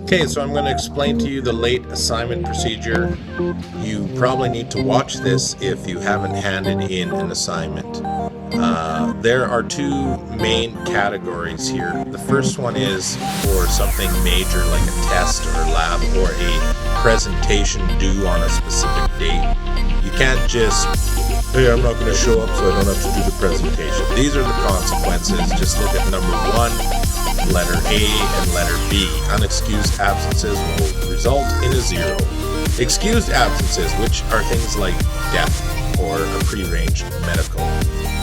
Okay, so I'm going to explain to you the late assignment procedure. You probably need to watch this if you haven't handed in an assignment. There are two main categories here. The first one is for something major like a test or lab or a presentation due on a specific date. You can't just, hey, I'm not going to show up so I don't have to do the presentation. These are the consequences. Just look at number one, letter A and letter B. Unexcused absences will result in a 0. Excused absences, which are things like death or a prearranged medical,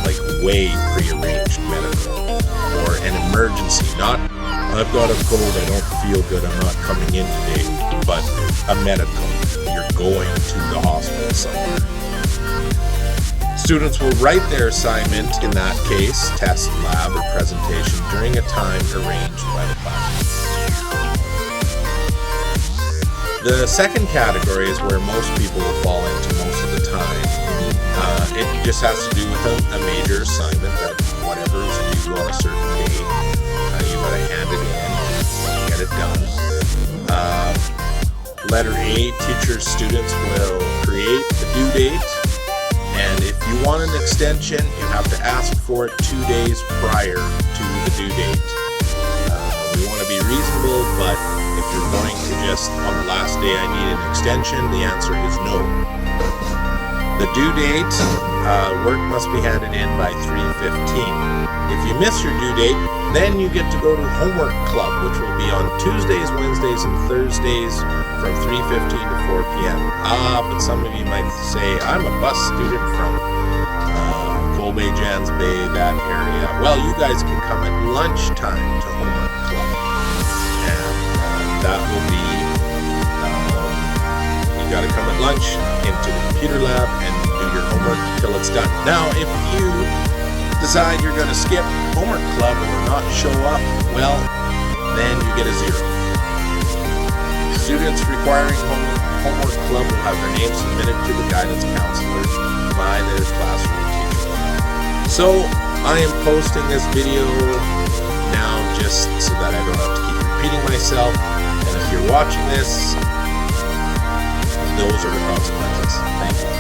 like way prearranged medical, or an emergency, not I've got a cold, I don't feel good, I'm not coming in today, but a medical, you're going to the hospital somewhere. Students will write their assignment, in that case, test, lab, or presentation, during a time arranged by the class. The second category is where most people will fall into most of the time. It just has to do with a major assignment that whatever is due on a certain day, you gotta hand it in, get it done. Letter A, teachers, students will create the due date. And if you want an extension, you have to ask for it 2 days prior to the due date. We want to be reasonable, but if you're going to just, on the last day I need an extension, the answer is no. The due date, work must be handed in by 3:15. If you miss your due date, then you get to go to homework club, which will be on Tuesdays, Wednesdays, and Thursdays from 3:15 to 4 p.m. But some of you might say, I'm a bus student from Colbay, Jans Bay, that area. Well, you guys can come at lunchtime to homework club. And that will be, you got to come at lunch into the computer lab and do your homework until it's done. Now, if you decide you're going to skip homework club or not show up, well, then you get a 0. Students requiring homework club will have their names submitted to the guidance counselor by their classroom teacher. So I am posting this video now just so that I don't have to keep repeating myself. And if you're watching this, those are the consequences. Thank you.